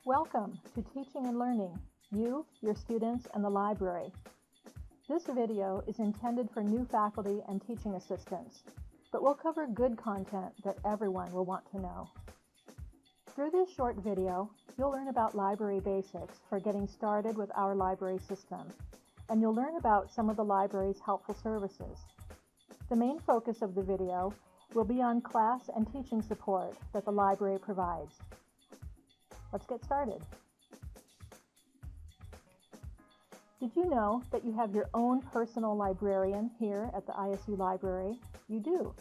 Welcome to Teaching and Learning, you, your students, and the library. This video is intended for new faculty and teaching assistants, but we'll cover good content that everyone will want to know. Through this short video, you'll learn about library basics for getting started with our library system, and you'll learn about some of the library's helpful services. The main focus of the video will be on class and teaching support that the library provides. Let's get started. Did you know that you have your own personal librarian here at the ISU library? You do.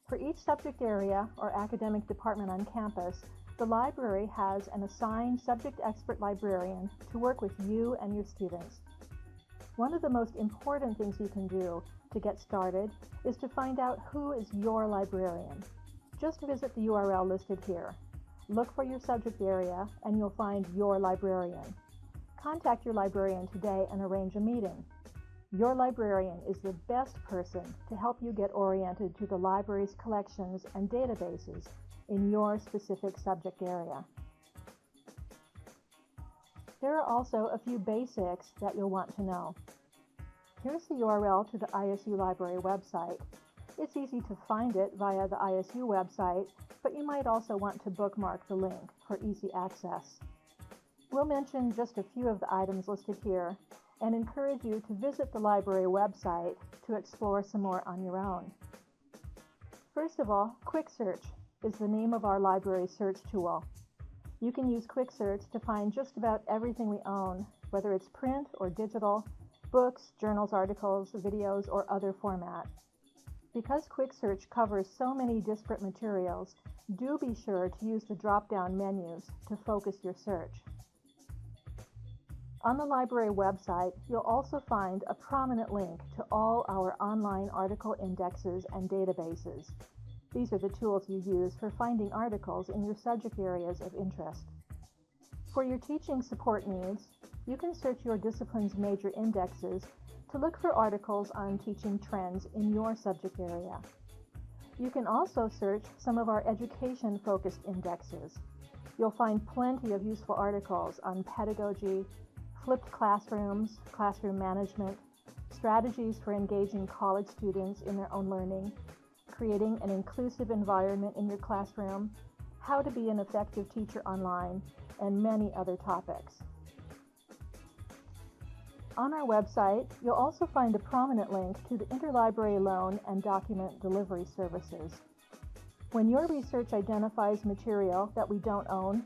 For each subject area or academic department on campus, the library has an assigned subject expert librarian to work with you and your students. One of the most important things you can do to get started is to find out who is your librarian. Just visit the URL listed here. Look for your subject area and you'll find your librarian. Contact your librarian today and arrange a meeting. Your librarian is the best person to help you get oriented to the library's collections and databases in your specific subject area. There are also a few basics that you'll want to know. Here's the URL to the ISU library website. It's easy to find it via the ISU website, but you might also want to bookmark the link for easy access. We'll mention just a few of the items listed here and encourage you to visit the library website to explore some more on your own. First of all, Quick Search is the name of our library search tool. You can use Quick Search to find just about everything we own, whether it's print or digital, books, journals, articles, videos, or other format. Because Quick Search covers so many disparate materials, do be sure to use the drop-down menus to focus your search. On the library website, you'll also find a prominent link to all our online article indexes and databases. These are the tools you use for finding articles in your subject areas of interest. For your teaching support needs, you can search your discipline's major indexes to look for articles on teaching trends in your subject area. You can also search some of our education-focused indexes. You'll find plenty of useful articles on pedagogy, flipped classrooms, classroom management, strategies for engaging college students in their own learning, creating an inclusive environment in your classroom, how to be an effective teacher online, and many other topics. On our website, you'll also find a prominent link to the interlibrary loan and document delivery services. When your research identifies material that we don't own,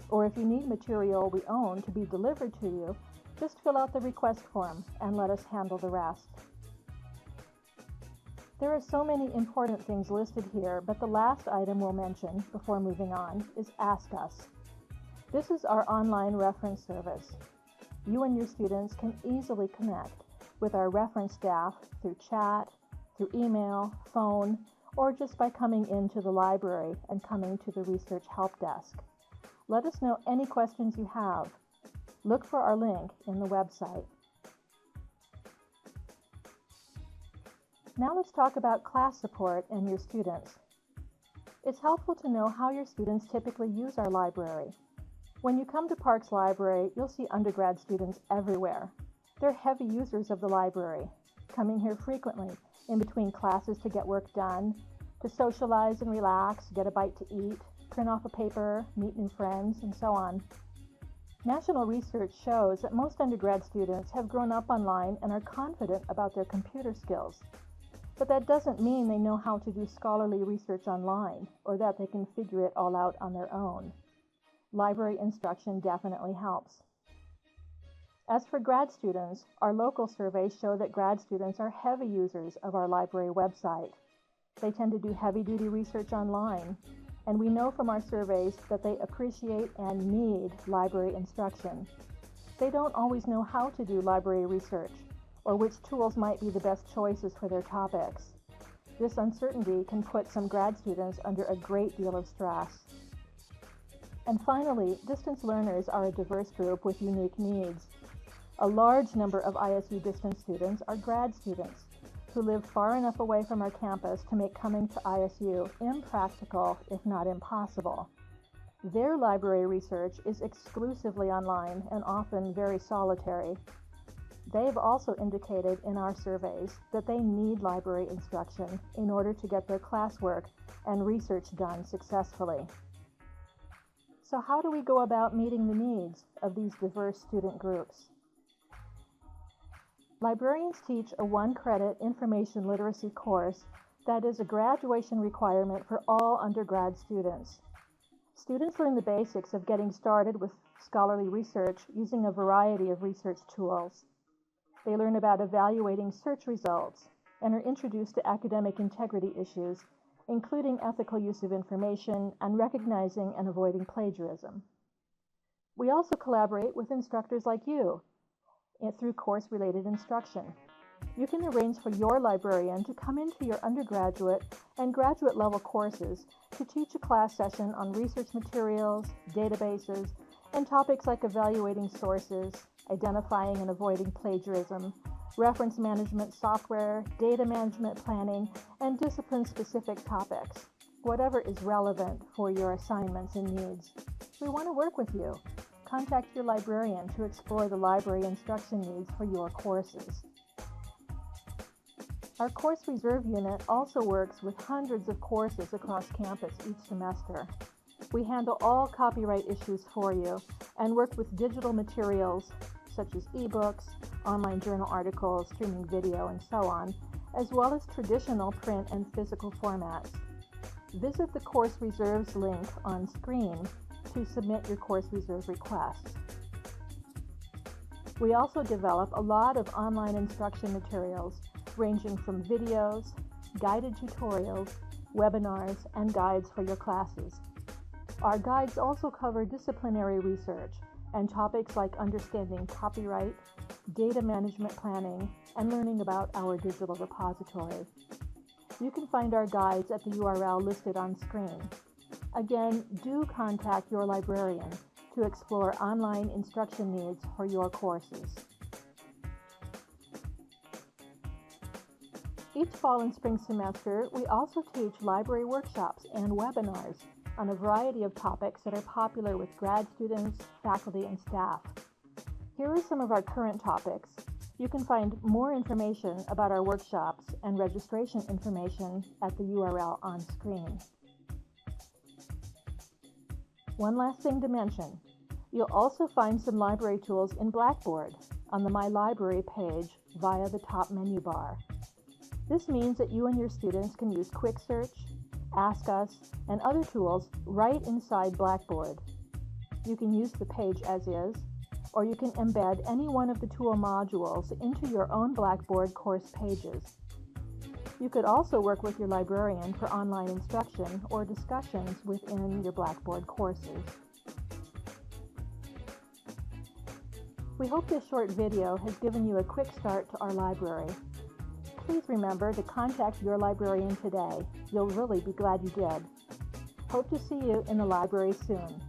or if you need material we own to be delivered to you, just fill out the request form and let us handle the rest. There are so many important things listed here, but the last item we'll mention before moving on is Ask Us. This is our online reference service. You and your students can easily connect with our reference staff through chat, through email, phone, or just by coming into the library and coming to the Research Help Desk. Let us know any questions you have. Look for our link in the website. Now let's talk about class support and your students. It's helpful to know how your students typically use our library. When you come to Parks Library, you'll see undergrad students everywhere. They're heavy users of the library, coming here frequently in between classes to get work done, to socialize and relax, get a bite to eat, print off a paper, meet new friends, and so on. National research shows that most undergrad students have grown up online and are confident about their computer skills. But that doesn't mean they know how to do scholarly research online or that they can figure it all out on their own. Library instruction definitely helps. As for grad students, our local surveys show that grad students are heavy users of our library website. They tend to do heavy-duty research online, and we know from our surveys that they appreciate and need library instruction. They don't always know how to do library research or which tools might be the best choices for their topics. This uncertainty can put some grad students under a great deal of stress. And finally, distance learners are a diverse group with unique needs. A large number of ISU distance students are grad students who live far enough away from our campus to make coming to ISU impractical, if not impossible. Their library research is exclusively online and often very solitary. They've also indicated in our surveys that they need library instruction in order to get their classwork and research done successfully. So how do we go about meeting the needs of these diverse student groups? Librarians teach a one-credit information literacy course that is a graduation requirement for all undergrad students. Students learn the basics of getting started with scholarly research using a variety of research tools. They learn about evaluating search results and are introduced to academic integrity issues, including ethical use of information and recognizing and avoiding plagiarism. We also collaborate with instructors like you through course-related instruction. You can arrange for your librarian to come into your undergraduate and graduate level courses to teach a class session on research materials, databases, and topics like evaluating sources, identifying and avoiding plagiarism, reference management software, data management planning, and discipline-specific topics, whatever is relevant for your assignments and needs. We want to work with you. Contact your librarian to explore the library instruction needs for your courses. Our Course Reserve Unit also works with hundreds of courses across campus each semester. We handle all copyright issues for you and work with digital materials such as ebooks, online journal articles, streaming video, and so on, as well as traditional print and physical formats. Visit the Course Reserves link on screen to submit your Course Reserve requests. We also develop a lot of online instruction materials ranging from videos, guided tutorials, webinars, and guides for your classes. Our guides also cover disciplinary research and topics like understanding copyright, data management planning, and learning about our digital repository. You can find our guides at the URL listed on screen. Again, do contact your librarian to explore online instruction needs for your courses. Each fall and spring semester, we also teach library workshops and webinars on a variety of topics that are popular with grad students, faculty, and staff. Here are some of our current topics. You can find more information about our workshops and registration information at the URL on screen. One last thing to mention. You'll also find some library tools in Blackboard on the My Library page via the top menu bar. This means that you and your students can use Quick Search, Ask Us, and other tools right inside Blackboard. You can use the page as is, or you can embed any one of the tool modules into your own Blackboard course pages. You could also work with your librarian for online instruction or discussions within your Blackboard courses. We hope this short video has given you a quick start to our library. Please remember to contact your librarian today. You'll really be glad you did. Hope to see you in the library soon.